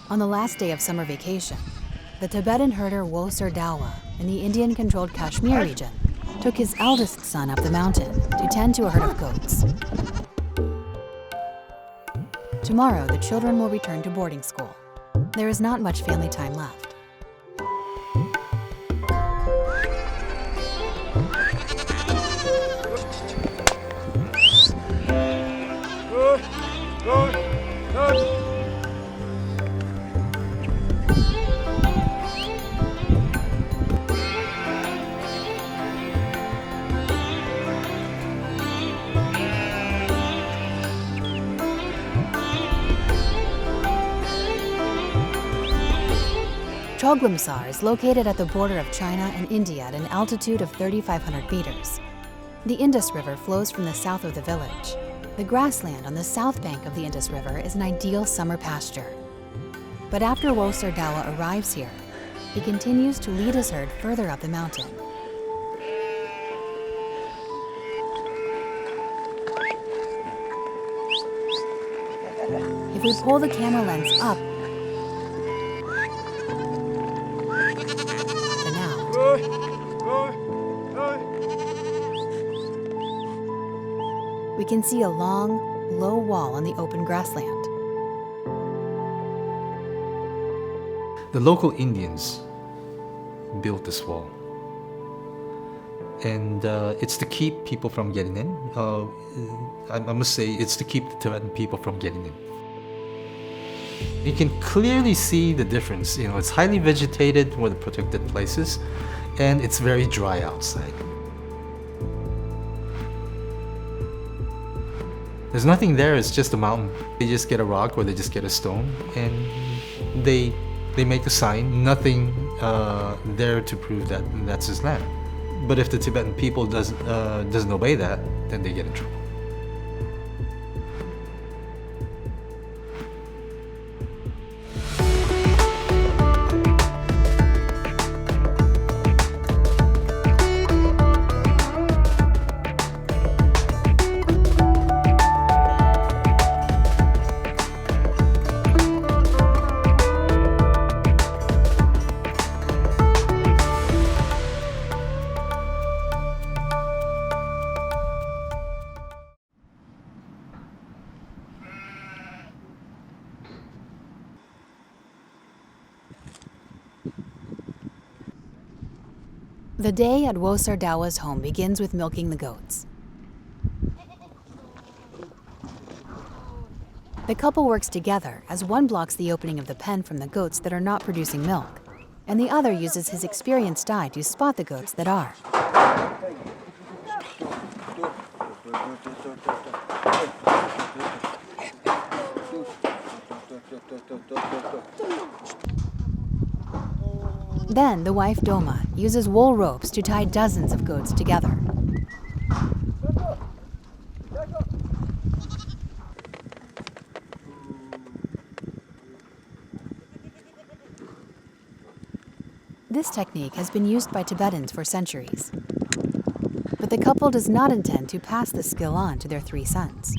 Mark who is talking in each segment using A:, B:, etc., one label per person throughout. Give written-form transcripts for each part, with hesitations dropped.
A: On the last day of summer vacation, the Tibetan herder Wo Sir Dawa in the Indian-controlled Kashmir region took his eldest son up the mountain to tend to a herd of goats. Tomorrow, the children will return to boarding school. There is not much family time left. Choglamsar is located at the border of China and India at an altitude of 3,500 meters. The Indus River flows from the south of the village. The grassland on the south bank of the Indus River is an ideal summer pasture. But after Wo Sir Dawa arrives here, he continues to lead his herd further up the mountain. If we pull the camera lens up and out, we can see a long, low wall on the open grassland.
B: The local Indians built this wall. And it's to keep people from getting in. I must say, it's to keep the Tibetan people from getting in. You can clearly see the difference. It's highly vegetated, one of the protected places, and it's very dry outside. There's nothing there, it's just a mountain. They just get a rock or they just get a stone, and they make a sign, nothing there to prove that that's his land. But if the Tibetan people doesn't obey that, then they get in trouble.
A: The day at Wo Sir Dawa's home begins with milking the goats. The couple works together as one blocks the opening of the pen from the goats that are not producing milk, and the other uses his experienced eye to spot the goats that are. Then the wife Doma uses wool ropes to tie dozens of goats together. This technique has been used by Tibetans for centuries. But the couple does not intend to pass the skill on to their 3 sons.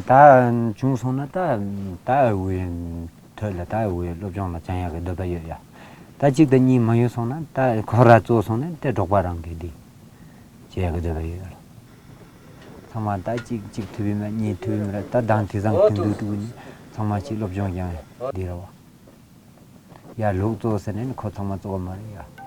C: Ta 중소나 ta 우인 털라 ta 우인 롭정나 장야가 더더야 ta 직더니 마요소나 ta 코라조소나 때 독바랑게디 제가 더더야 정말 ta 직 투비면 니 투비면 ta 단티상 킨두두니 정말 지 롭정야 디라와 야 로조서는 코토마 조금 말이야.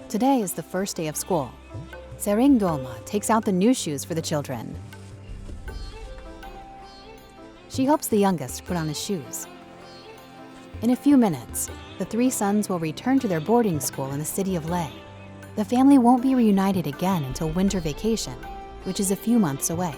A: Today is the first day of school. Sering Doma takes out the new shoes for the children. She helps the youngest put on his shoes. In a few minutes, the 3 sons will return to their boarding school in the city of Leh. The family won't be reunited again until winter vacation, which is a few months away.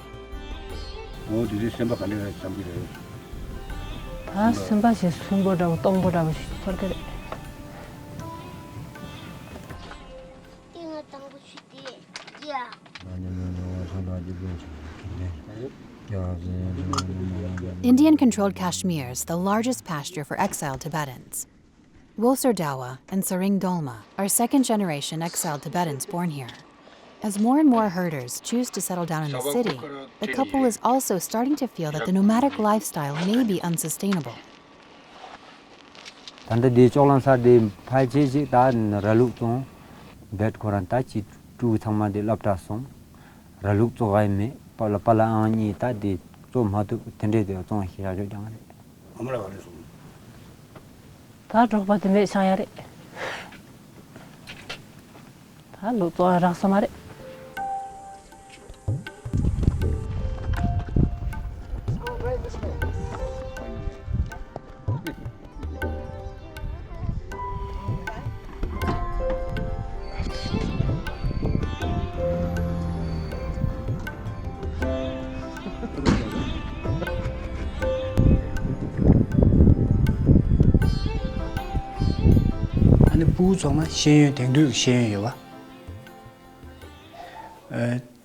A: Indian-controlled Kashmir is the largest pasture for exiled Tibetans. Wolsar Dawa and Saring Dolma are second-generation exiled Tibetans born here. As more and more herders choose to settle down in the city, the couple is also starting to feel that the nomadic lifestyle may be unsustainable.
D: 아니 부정은 신유 댕두 신유와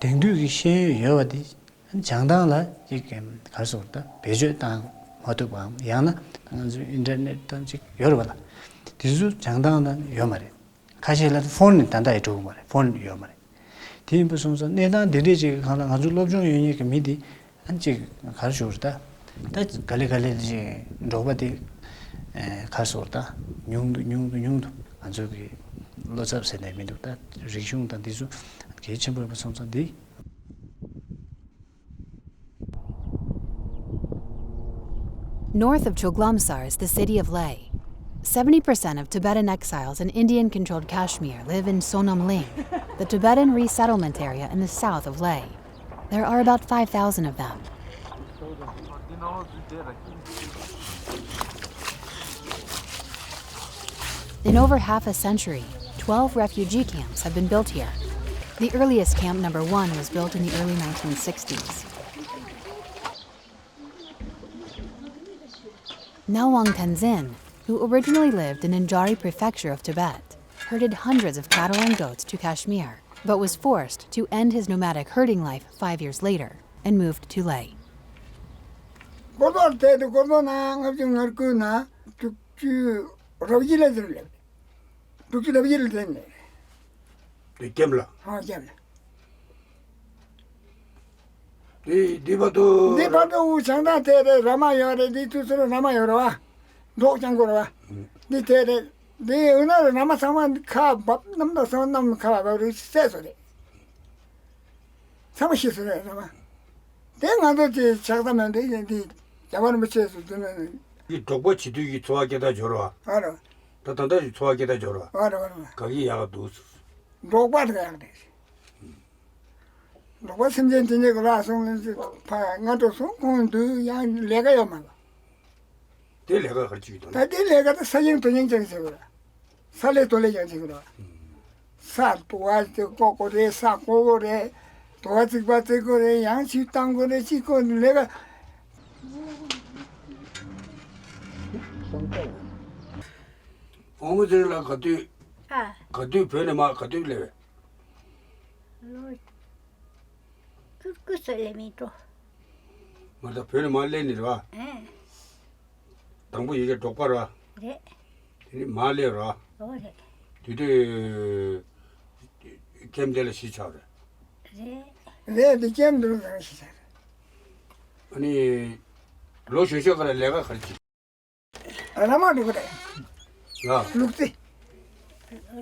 D: 댕두 신유여디 장당라 이게 갈 수 없다 배제 땅 모두 봐 야나 인터넷 단지 여러 번 디주 장당은 요 말이 가실라 폰 단다 해줘 말이 폰요 말이 팀 무슨서 내가 데리지 가는 아주 럽종 유니 그 미디 안지 갈 수 없다 다 갈래갈래지 로바디 갈 수 없다 뇽도 아주 그 로잡세 내면도다 리슝단 디주 개체벌 무슨서디
A: North of Choglamsar is the city of Leh. 70% of Tibetan exiles in Indian-controlled Kashmir live in Sonam Ling, the Tibetan resettlement area in the south of Leh. There are about 5,000 of them. In over half a century, 12 refugee camps have been built here. The earliest camp number 1 was built in the early 1960s. Nawang Tenzin, who originally lived in Anjari prefecture of Tibet, herded hundreds of cattle and goats to Kashmir, but was forced to end his nomadic herding life 5 years later and moved to Leh.
E: 디바도 장다 때에 라마야레 디투스로 라마요라 독장고라 디테레 디 은하를 남아 사만 카 남다 사만 카바를 세서리 사무실에 라마 내가도 지 작다면 디 자반을 붙여서 되는
F: 이 독보 지도기 좋아하게다 줘라.
E: 알아
F: 더더더 좋아하게다 줘라.
E: 알아
F: 거기 야도
E: 독바를 해야 돼 독바 심전 진행을 하서는 파 나도 손공도 야 내가요만
F: 내가 가르치기도.
E: 다 내가 사진 동영상에서 살레 돌려가지고 사 도와지 꼬꼬레 사 꼬꼬레 도와지 바지고레 양치 땅고레 찍고 내가
F: 어머들라 가도 변해 마 가도 레.
G: 그 설레미도.
F: 맞아 변해 말래니라. 당부 이게 똑바로 와.
G: 네.
F: 이 말래라.
G: 그래.
F: 뒤에 캠델 시차래.
G: 네.
E: 내 캠들 가시자
F: 아니 로쇼쇼가 내가 가르치.
E: 아나마도 그래
F: 야.
E: 룩지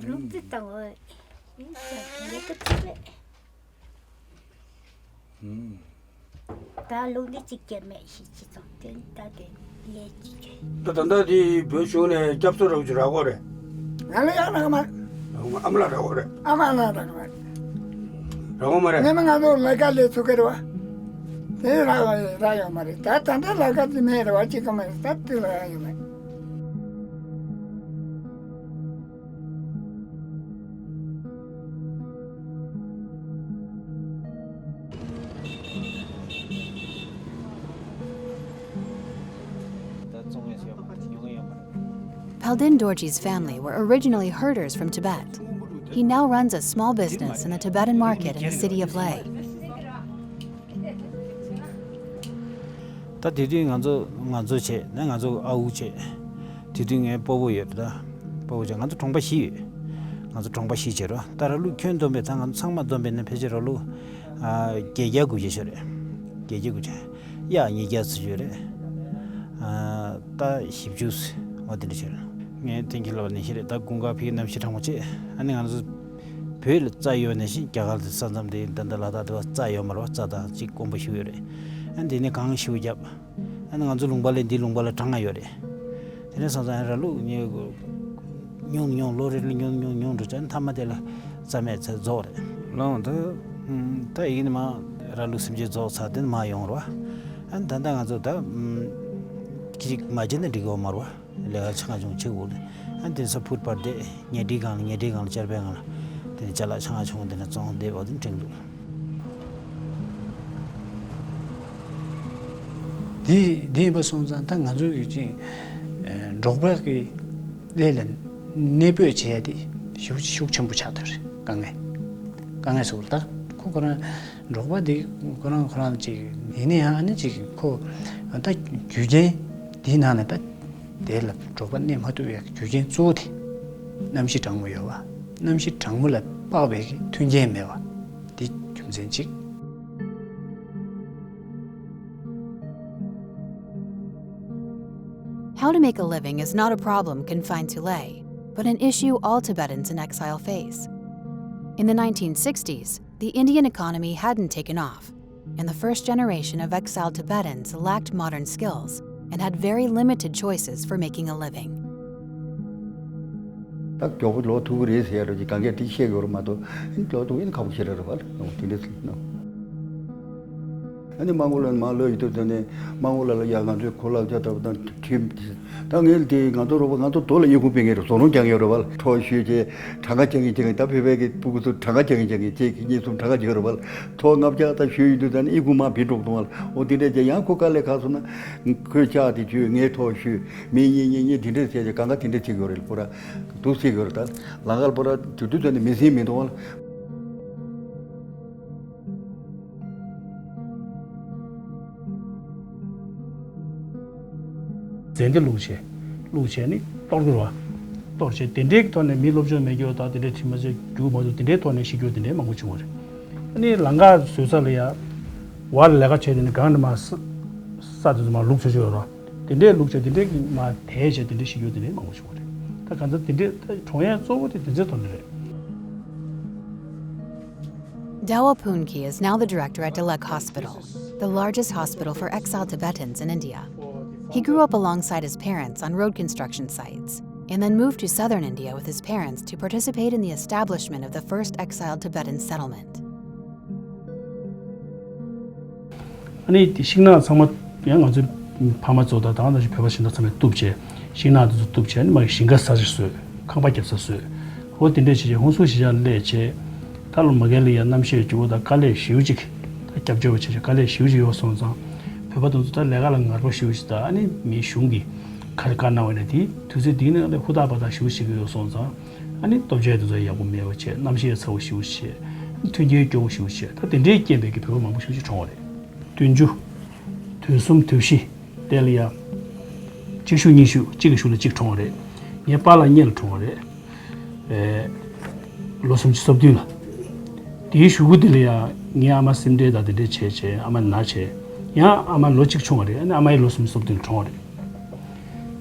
G: 룩짓다고. 진짜 내가 다 룩이 찍게매 시치도 된다데 예지게.
F: 더더디 변쇼네 잡소라고 주라고 그래.
E: 나는
F: 아무라고 그래.
E: 아마나라고 말
F: 라고 말해.
E: 내가 나도 라갈레 소개로 라요 말이 다 단다 라가지 메로 와지 가면 따뜻라요 말
A: Paldin Dorji's family were originally herders from Tibet. He now runs a small business in the Tibetan market in the city of Leh.
H: Ta didi nganzo che na nganzo au che didi nge bobo yerda bobo ja nganzo tongba shi che ro ta lu kyen dombe ta nganzo sangma dombe ne peje ro lu geja gu je shore geja gu je ya ni ja su jure ta hibjus odin che nge tingilo ni hire ta gunga phi nam shi thang che ani nganzo 별 자요 내시 갸갈 산zamde dandalada do 자요 말로 자다 지 공부 쉬우래 안데네 강 쉬우잡 안 간주 룽발레 디 룽발레 당아요래 되는 산자라루 니 뇽뇽 로레르 뇽뇽뇽 도잔 타마데라 자메 저조래 롱도 다 이기마 라루 심제 조 사든 마용로 안 단단가조다 기 마제네 디고 마로 내가 창아 좀 치고 안데 서포트 받데 녀디강 저배강 데 잘라 창아 총데나 좀 데거든 정도
D: 디 버송산 땅 가지고 이제 로버기 레는 네베 제디 슈천부 차들 강에서 올다 그거는 로버디 그런 지 이내 안에 지금 다 규제 디나네다 될 로버님 하도 규제 조디 남시 장무여와 남시 장물에 빠베기 튼제메와 디 중생직
A: How to make a living is not a problem confined to Leh, but an issue all Tibetans in exile face. In the 1960s, the Indian economy hadn't taken off, and the first generation of exiled Tibetans lacked modern skills and had very limited choices for making a living.
I: 딱 교부 로 두그리스 해야지 강게 디시에고로마도 저도 인 가고 싫어라 봐. 디데스 아니 망올은 말로 이도전에 망올을 야간주 콜라자다보다 팀 당일디 가도로 돌아 예고병에로 손은 장여로 봐. 토시제 장가정이 되게 답변에 부고도 장가정이 제 기계 좀 장가지로 봐. 토납자다 쉬이도전 이구마 비독도 말 어디에 제 양코깔에 가서는 그 자디 주에 토시 미니니 디데스 강가 디데스 거를 보라 도시 거다. 라갈 보라 두두전에 미시미도
J: 젠데 루체니 떨그와 떨체 덴데 돈에 밀롭죠 메교다 데 팀마제 주모도 덴데 돈에 시교데 망고 주모래 아니 랑가 소살이야 왈 내가 쳐는 간마 사드마 루체죠라 덴데 루체 덴데 마 대제 덴데 시교데 망고 주모래 다 간다 덴데 통해 쪼고데 덴데 돈래
A: Dawa Poonki is now the director at Delek Hospital, the largest hospital for exiled Tibetans in India. He grew up alongside his parents on road construction sites, and then moved to southern India with his parents to participate in the establishment of the first exiled Tibetan settlement.
J: 아니 식나 상마 그냥 아주 파마조다 다나지 배바신다 참에 뚝제 식나도 뚝제 아니 막 신가 사지수 강밖에 없었어요. 호딘데 지제 홍수 시절 내제 달로 먹을이야 남시 주보다 갈래 쉬우직 잡죠 지제 갈래 쉬우지 요선상 배바도도 내가랑 가고 쉬우시다 아니 미슝기 칼카나원에디 두세 디는 후다바다 쉬우시고 요선상 아니 또제도 야고 메오체 남시에 서우 쉬우시 튼제 좀 쉬우시 다 딘데 게베기 배고 막 쉬우시 총어래 든주 두숨 두시 델리아 지슈니슈 지그슈를 직총어래 예빠라 년 총어래 로숨 섭디라 디슈구들이야 니아마 심데다데 체체 아마 나체 야 아마 로직 총어래 아마 로숨 섭들 총어래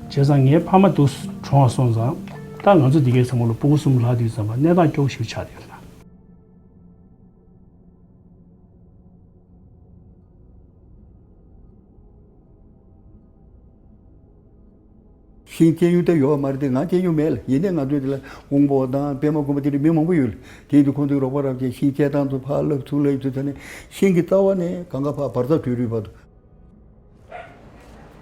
J: 제상에 파마도 총어선자 딱 언제 디게 성으로 보고 숨을 하디서 내가 교시 차대라
I: 신체유도 요 말데 나제 유멜 얘네 나도들 공부하다 배먹고들이 명망부율 뒤도 콘도로 보라게 신체단도 팔로 둘레도 전에 신기 따와네 강가파 버다 뒤리 봐도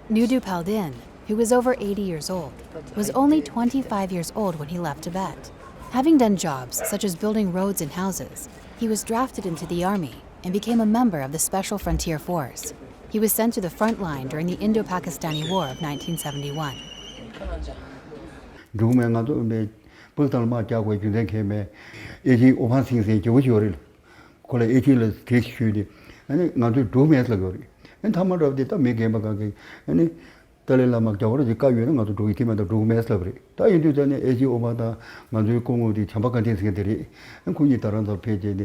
A: Nudu Paldin, who was over 80 years old, was only 25 years old when he left Tibet. Having done jobs such as building roads and houses, he was drafted into the army and became a member of the Special Frontier Force. He was sent to the front line during the Indo-Pakistani War of 1971.
I: 누구면가도 내 벌달마 자고 준된 개매 에지 오만 생생 조조를 콜에 에지를 대시슈디 아니 나도 도메스라 거리 엔 타마르데 다 메게마가게 아니 달레라 막 자고로 지까위는 나도 도이티마도 도메스라 그래 다 인도전에 에지 오마다 나도 공우디 참박한 대생들이 군이 따라서 페이지에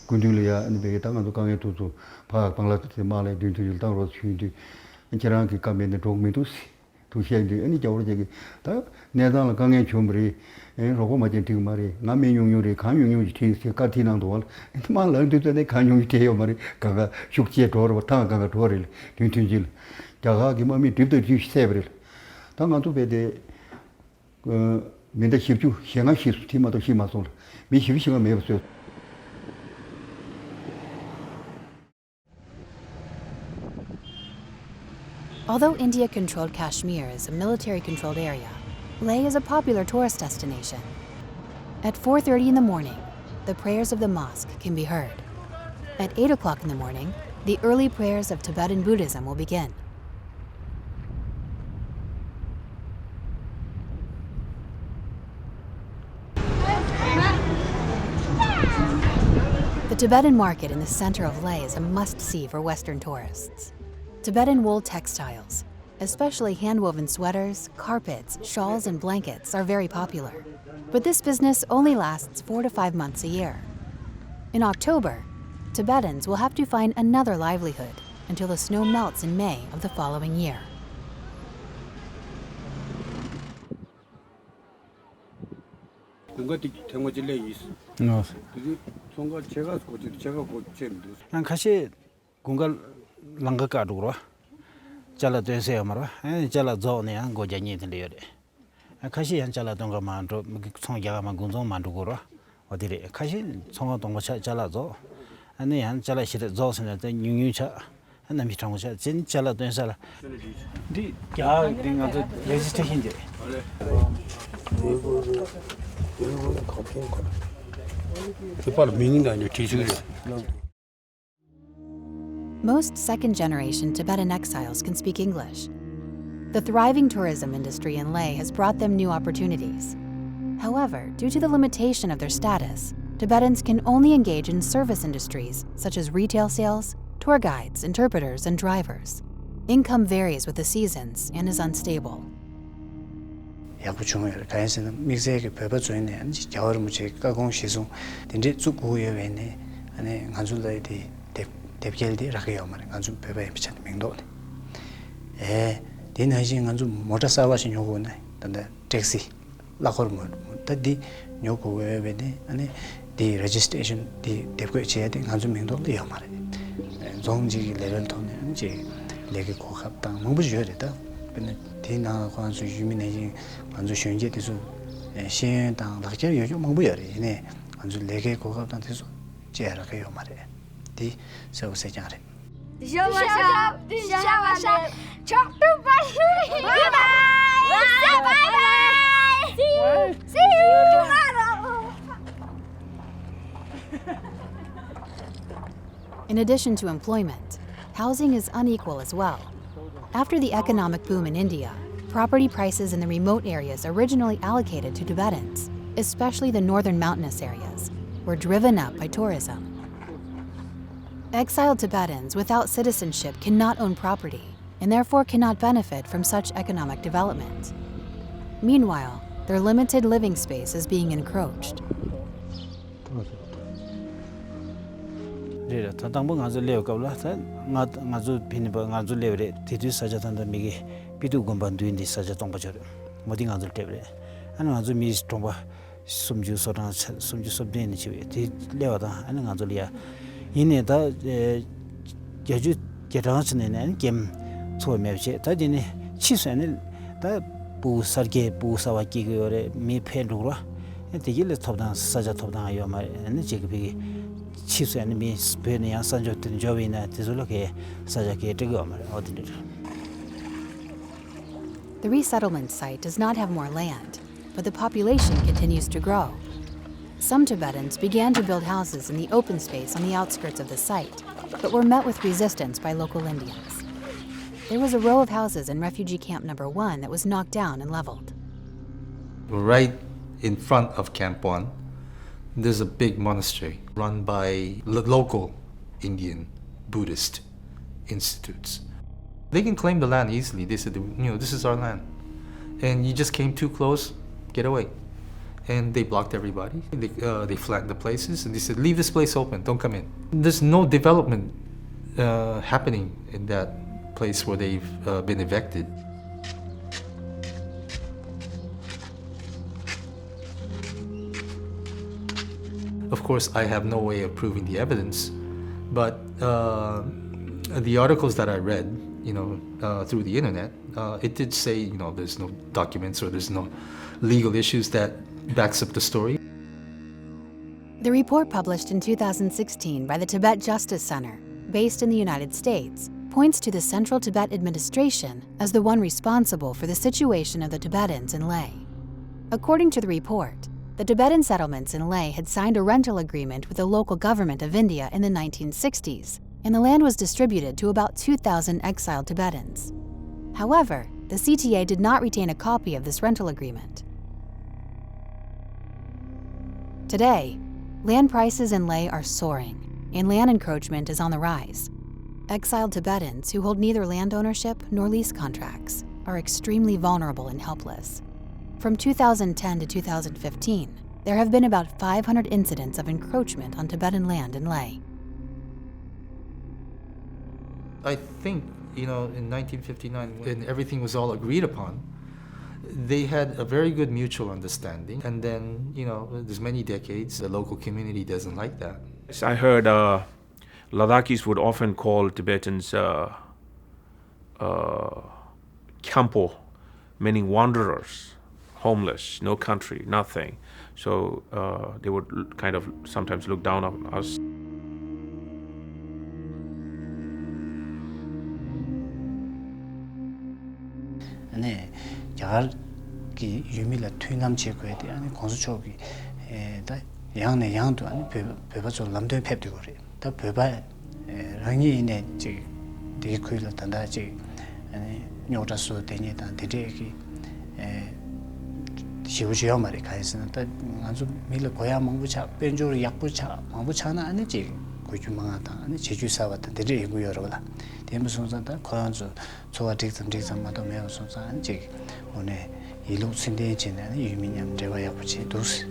I: 군들이야 아니 베게 당도 강에 도도 바 방라트 말에 딘들 당으로 취디 인체랑기 까면데 도메도시 도시에도 아니 저거 저기 다 내단을 강에 좀버리 로고 맞은 지금 말이 남면용요리 강용용이 뒤에 까티난도 월 말랑도 강용이 돼요 말이 가가 숙지에 도로 타가가 도를 딘딘질 자가기 몸이 뒤도 뒤세버릴 당간도 베데 그 민다 십주 행아 시스템도 심마솔 미시비시가 매버서
A: Although India-controlled Kashmir is a military-controlled area, Leh is a popular tourist destination. At 4:30 in the morning, the prayers of the mosque can be heard. At 8 o'clock in the morning, the early prayers of Tibetan Buddhism will begin. The Tibetan market in the center of Leh is a must-see for Western tourists. Tibetan wool textiles, especially hand-woven sweaters, carpets, shawls, and blankets, are very popular. But this business only lasts 4 to 5 months a year. In October, Tibetans will have to find another livelihood until the snow melts in May of the following year.
H: 난 가시 공갈 랑가가 두고 잘라 되세요 말아. 잘라 조네 안 고자니 들려요. 가시 한 잘라 동가 만도 총야가만 군종 만두고 어디래. 가시 총어 동거 잘라서 아니 한 잘라 시대 조선에 뉴뉴차 한 미창고차 진 잘라 된살. 디 야 딩아도 레지스트인데.
F: 이거 커피인 거라. 바로 민인가 아니야 뒤지기를.
A: Most second-generation Tibetan exiles can speak English. The thriving tourism industry in Leh has brought them new opportunities. However, due to the limitation of their status, Tibetans can only engage in service industries such as retail sales, tour guides, interpreters, and drivers. Income varies with the seasons and is unstable.
D: 야부중을 다해서는 믹스에게 배워줘야네. 아니 겨울 무지 가공 시송 된지 쭉구여외네. 아니 간줄라이디 대비엘디 라게요 말이 간줄 배배에 비찬 명도. 디나지 간줄 모터사와신 요거네. 근데 택시 라코르모 다디 요거외외네. 아니 디 레지스트레이션 디 대고 제야 된 간줄 명도요 말이. 종지 레벨 돈에 이제 레게 고갑당 너무 주여다. 근데 디나 관수 유민의 관수 현재 대수 시행당 낙제 요즘 뭐부여리네 관수 레게 고갑당 대수 제라게요 말에 디 서우세장래
G: 샤와샤 샤와샤 척두바슈리 바이바이 see you tomorrow.
A: In addition to employment, housing is unequal as well. After the economic boom in India, property prices in the remote areas originally allocated to Tibetans, especially the northern mountainous areas, were driven up by tourism. Exiled Tibetans without citizenship cannot own property and therefore cannot benefit from such economic development. Meanwhile, their limited living space is being encroached.
H: 레라 타당봉 가서 레오 갑라 나주 비니바 나주 레레 디디 사자단다 미게 비두 건반 두인디 사자 동바저 모디 가서 테브레 아니 나주 미스 동바 숨주 소나 숨주 섭데니 치베 디 레오다 아니 가서 리아 이네다 제주 제라스네네 gem 소메브체 다디네 치스네 다 부서게 부서와기 그요레 미페르로 에티길레 톱단 사자 톱단 아요 말 아니 제그비 치수에는 미 스페니아 산조든 조비나 디솔로게 사자게 되고말 어디들.
A: The resettlement site does not have more land, but the population continues to grow. Some Tibetans began to build houses in the open space on the outskirts of the site, but were met with resistance by local Indians. there was a row of houses in refugee camp number 1 that was knocked down and leveled.
B: Right in front of Camp 1, there's a big monastery run by local Indian Buddhist institutes. They can claim the land easily. They said, this is our land. And you just came too close, get away. And they blocked everybody. They flagged the places and they said, leave this place open, don't come in. There's no development happening in that place where they've been evicted. Of course, I have no way of proving the evidence, but the articles that I read, through the internet, it did say, there's no documents or there's no legal issues that backs up the story.
A: The report published in 2016 by the Tibet Justice Center, based in the United States, points to the Central Tibet Administration as the one responsible for the situation of the Tibetans in Leh. According to the report, the Tibetan settlements in Leh had signed a rental agreement with the local government of India in the 1960s, and the land was distributed to about 2,000 exiled Tibetans. However, the CTA did not retain a copy of this rental agreement. Today, land prices in Leh are soaring, and land encroachment is on the rise. Exiled Tibetans who hold neither land ownership nor lease contracts are extremely vulnerable and helpless. From 2010 to 2015, there have been about 500 incidents of encroachment on Tibetan land in Leh.
B: I think, in 1959, when everything was all agreed upon, they had a very good mutual understanding. And then, there's many decades, the local community doesn't like that.
K: I heard Ladakhis would often call Tibetans Khampo, meaning wanderers, homeless, no country, nothing. So they would kind of sometimes look down on us.
D: 네, 야기 유미라 투남 제거에 대한 건수초기 다 양내 양도 아니 배바조 남도 펩되고 그래. 다 배바 랑이네 지 되게 거의를 단다지 아니 뇨다서 되니다 되게 시부시요 말이 가있으나 다 아주 밀 고야 망부차 변조로 약부차 망부차나 아니지 고주망하다 아니 제주사 왔다 되게 이거 여러라 대무선산다 거란주 조와 딕sam마도 매우 선산 지 오늘 이로 신대에 지내는 유민ям 대화야 붙이 도스.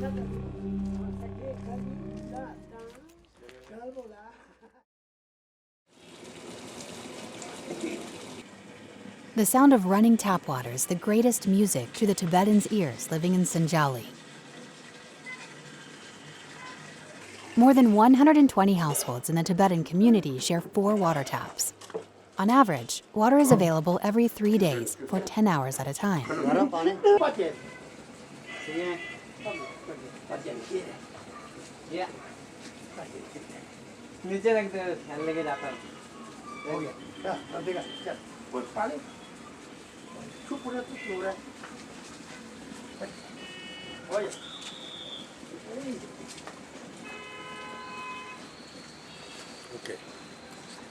A: The sound of running tap water is the greatest music to the Tibetans' ears living in Sinjali. More than 120 households in the Tibetan community share 4 water taps. On average, water is available every 3 days for 10 hours at a time.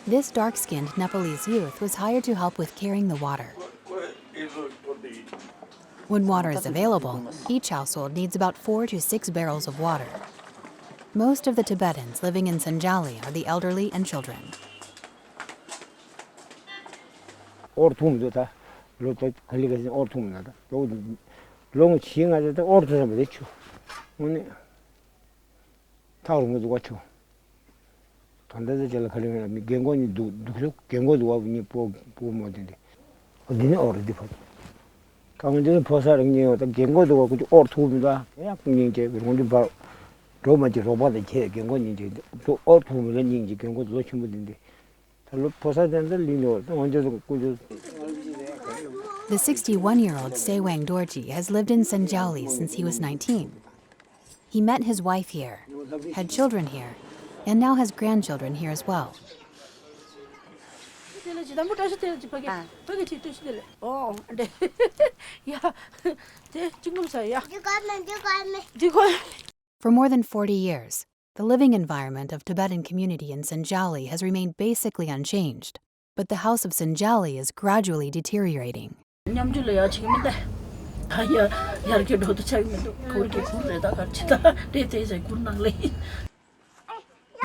A: This dark-skinned Nepalese youth was hired to help with carrying the water. When water is available, each household needs about 4 to 6 barrels of water. Most of the Tibetans living in Sinjali are the elderly and children. The 61-year-old Sewang Dorji has lived in Sinjali since he was 19. He met his wife here, had children here, and now has grandchildren here as well. For more than 40 years, the living environment of Tibetan community in Sinjali has remained basically unchanged. but the house of Sinjali is gradually deteriorating. The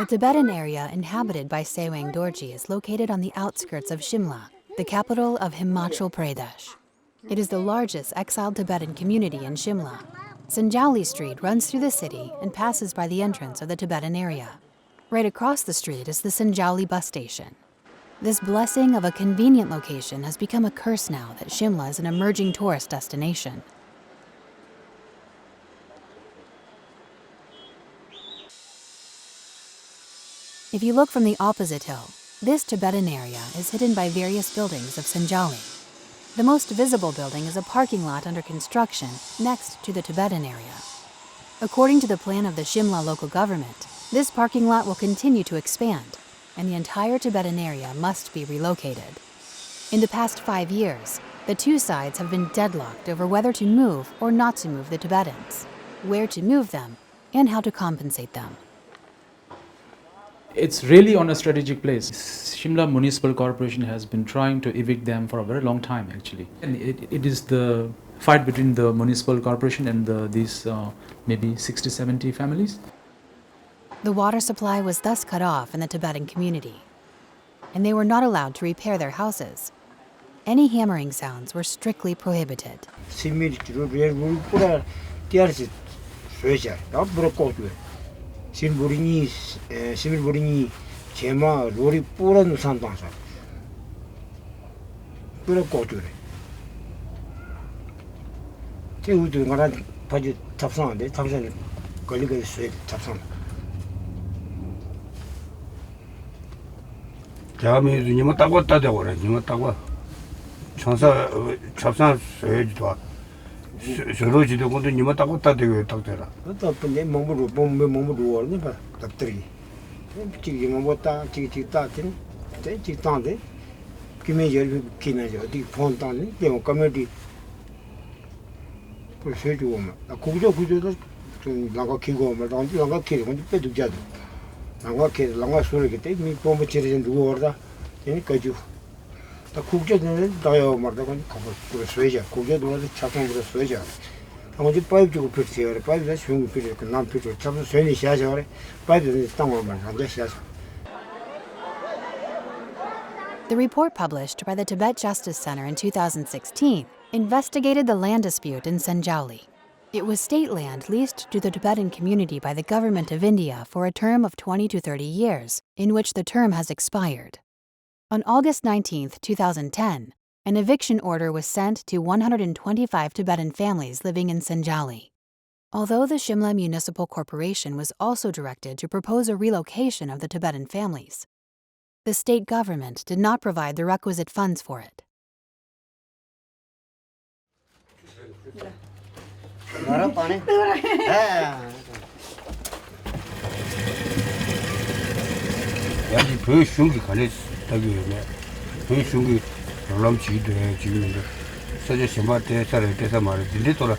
A: Tibetan area inhabited by Sewang Dorji is located on the outskirts of Shimla, the capital of Himachal Pradesh. It is the largest exiled Tibetan community in Shimla. Sinjali Street runs through the city and passes by the entrance of the Tibetan area. Right across the street is the Sinjali bus station. This blessing of a convenient location has become a curse now that Shimla is an emerging tourist destination. If you look from the opposite hill, this Tibetan area is hidden by various buildings of Sinjali. The most visible building is a parking lot under construction next to the Tibetan area. According to the plan of the Shimla local government, this parking lot will continue to expand, and the entire Tibetan area must be relocated. In the past 5 years, the two sides have been deadlocked over whether to move or not to move the Tibetans, where to move them, and how to compensate them.
L: It's really on a strategic place. Shimla Municipal Corporation has been trying to evict them for a very long time, actually. And it is the fight between the municipal corporation and these maybe 60, 70 families.
A: The water supply was thus cut off in the Tibetan community, and they were not allowed to repair their houses. Any hammering sounds were strictly prohibited.
F: 시밀보리니 제마 로리 뿌런 산방사 뿌려 꼬투래 제우도 가라 바지 잡상한데 잡상 걸리게 쇠 잡상 자미 니모 따고 왔다 되고 그래 니모 따고 천사 잡상 쇠지도 저러지도 근데 니모 따고 왔다 되고 딱 되라 또 근데 몸으로 얼니 봐 답들이 지금 뭐다 지금 따진 제 지탄데 김에저 김에저 어디 폰탄데 뭐 카메디 그 세주고 막 구조도 좀 나가 키고 막 나가 키고 근데 빼도 자도 나가 소리게 때문에 봄에 지르는 누구 얼다 그러니까죠 다 국제는 다요 말다 건 그 소리야 국제도 차통으로 소리야 아무리 파이프 주고 필요해 파이프가 쉬운 필요 그 남필요 잡을 수 있는 시야죠 파이프는 땅만 안 시야죠.
A: The report published by the Tibet Justice Center in 2016 investigated the land dispute in Sinjali. It was state land leased to the Tibetan community by the government of India for a term of 20 to 30 years, in which the term has expired. On August 19, 2010, an eviction order was sent to 125 Tibetan families living in Sinjali. Although the Shimla Municipal Corporation was also directed to propose a relocation of the Tibetan families, the state government did not provide the requisite funds for it.
F: 롤람치데 지금인데 서제 심바테 살에 대해서 말을 들리더라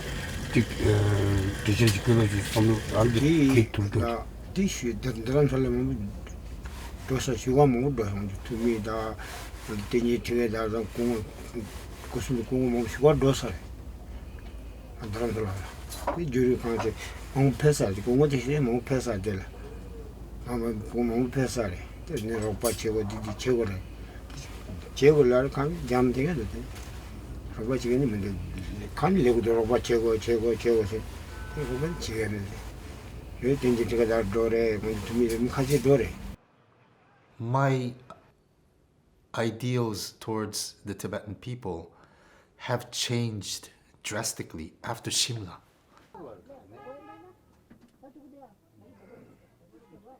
F: 디제지 그거지 좀 안디 둘도 디슈 드런 살면 도서 시간 못 봐요 투미다 되니 되다 공 고수 공 몸시고 도서 안 드런 이 주류 관계 공 패사지 공고 대신에 공 패사들 아마 공 패사래 되네 로빠 제거 디디 제거래 제거를 간 잠되게 되대. 로바 지금은 근데 간 레고도 로바 제거 그러면 지게는 왜 된지 제가 다 도래 뭐 좀 같이 도래.
B: My ideals towards the Tibetan people have changed drastically after Shimla.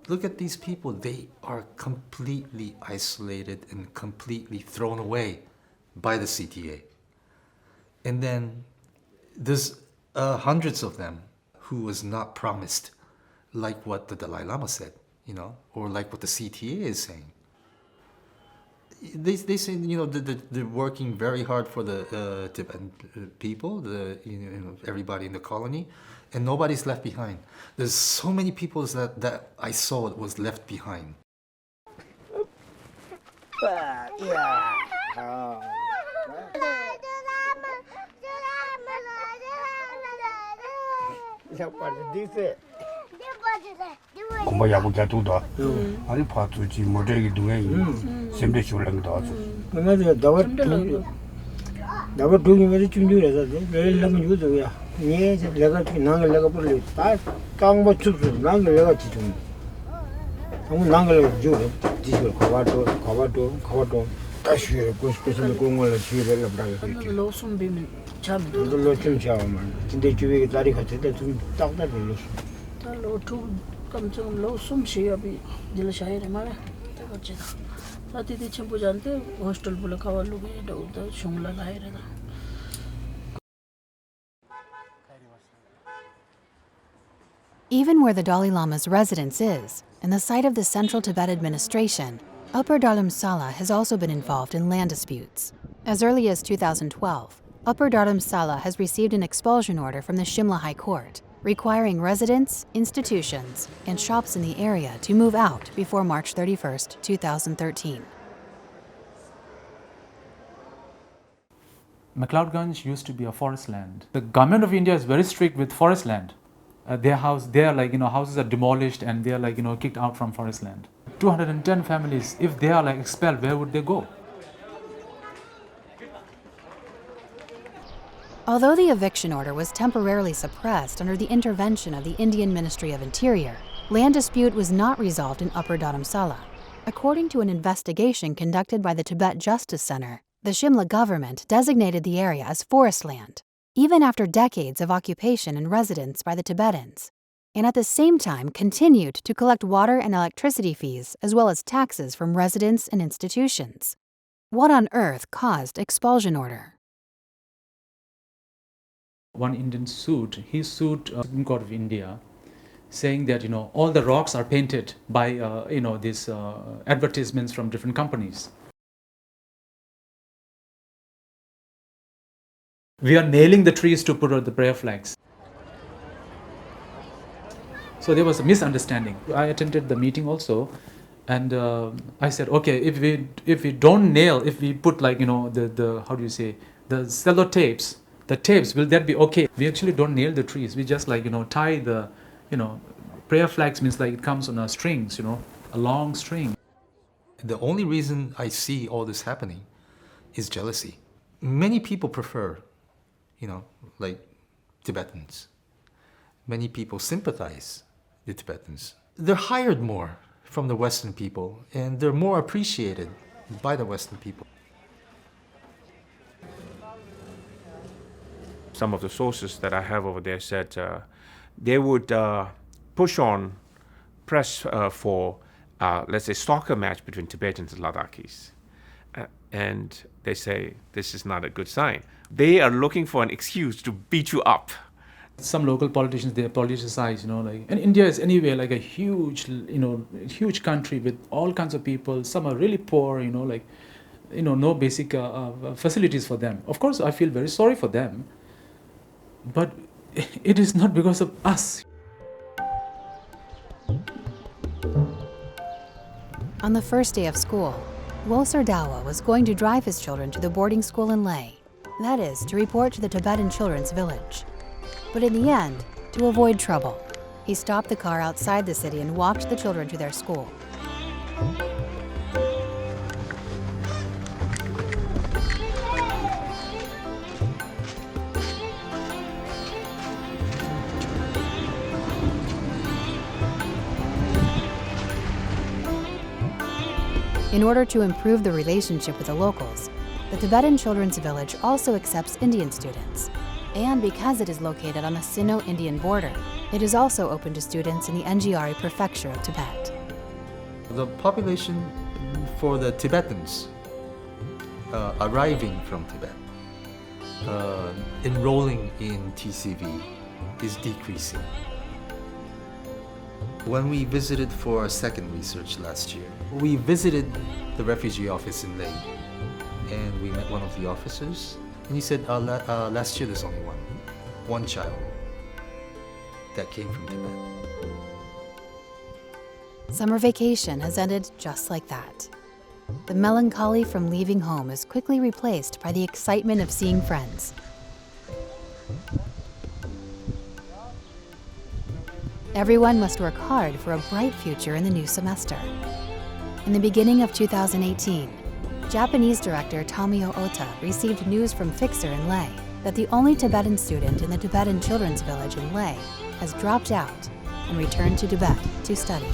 B: Look at these people, they are completely isolated and completely thrown away by the CTA. And then there's hundreds of them who was not promised, like what the Dalai Lama said, or like what the CTA is saying. They say, they're working very hard for the Tibetan people, everybody in the colony, and nobody's left behind. There's so many people that I saw was left behind.
F: 공부 야구 자두다. 아니 파주지 모델이 동에 샘대 쇼랑도 아주.
M: 그래서 나가 돈이 왜 준비해서 내일 나면 유도야. 네 내가 나를 내가 벌리 다 강보 주주 나를 내가 지금. 아무 나를 줘. 지금 가봐도 다시 고스페셜 공원을 지배를 하라고.
G: 로숨 비면 참.
M: 로좀 잡아만. 근데 주위에 다리 같을 때좀 딱딱 눌렀어.
G: 로투 감정 로숨 시야비 질샤이레 말에 때거지다. 사티디 첨부잔테 호스텔 불러 가발루게 도다 숑라 라이레다.
A: Even where the Dalai Lama's residence is, in the site of the Central Tibet Administration, Upper Dharamsala has also been involved in land disputes. As early as 2012, Upper Dharamsala has received an expulsion order from the Shimla High Court, requiring residents, institutions, and shops in the area to move out before March 31st, 2013.
L: McLeodganj used to be a forest land. The government of India is very strict with forest land. Houses are demolished and they are kicked out from forest land. 210 families, if they are expelled, where would they go?
A: Although the eviction order was temporarily suppressed under the intervention of the Indian Ministry of Interior, land dispute was not resolved in Upper Dharamsala. According to an investigation conducted by the Tibet Justice Center, the Shimla government designated the area as forest land, even after decades of occupation and residence by the Tibetans, and at the same time continued to collect water and electricity fees as well as taxes from residents and institutions. What on earth caused expulsion order?
L: One Indian sued Supreme Court of India, saying that all the rocks are painted by these advertisements from different companies. We are nailing the trees to put out the prayer flags. So there was a misunderstanding. I attended the meeting also, and I said, okay, if we don't nail, if we put the how do you say, the sellotapes, the tapes, will that be okay? We actually don't nail the trees. We just tie the prayer flags, means it comes on a strings, a long string.
B: The only reason I see all this happening is jealousy. Many people prefer, Tibetans. Many people sympathize with Tibetans. They're hired more from the Western people, and they're more appreciated by the Western people.
K: Some of the sources that I have over there said they would press for, let's say, soccer match between Tibetans and Ladakhis. And they say this is not a good sign. They are looking for an excuse to beat you up.
L: Some local politicians, they politicize, and India is anyway a huge, huge country with all kinds of people. Some are really poor, no basic facilities for them. Of course, I feel very sorry for them, but it is not because of us.
A: On the first day of school, Wolser Dawa was going to drive his children to the boarding school in Leh. That is, to report to the Tibetan Children's Village. But in the end, to avoid trouble, he stopped the car outside the city and walked the children to their school. In order to improve the relationship with the locals, the Tibetan Children's Village also accepts Indian students. And because it is located on the Sino-Indian border, it is also open to students in the Njari prefecture of Tibet.
B: The population for the Tibetans arriving from Tibet, enrolling in TCV is decreasing. When we visited for our second research last year, we visited the refugee office in Leh, and we met one of the officers, and he said last year there's only one child that came from Tibet.
A: Summer vacation has ended just like that. The melancholy from leaving home is quickly replaced by the excitement of seeing friends. Everyone must work hard for a bright future in the new semester. In the beginning of 2018, Japanese director Tomio Ota received news from Fixer in Leh that the only Tibetan student in the Tibetan children's village in Leh has dropped out and returned to Tibet to study.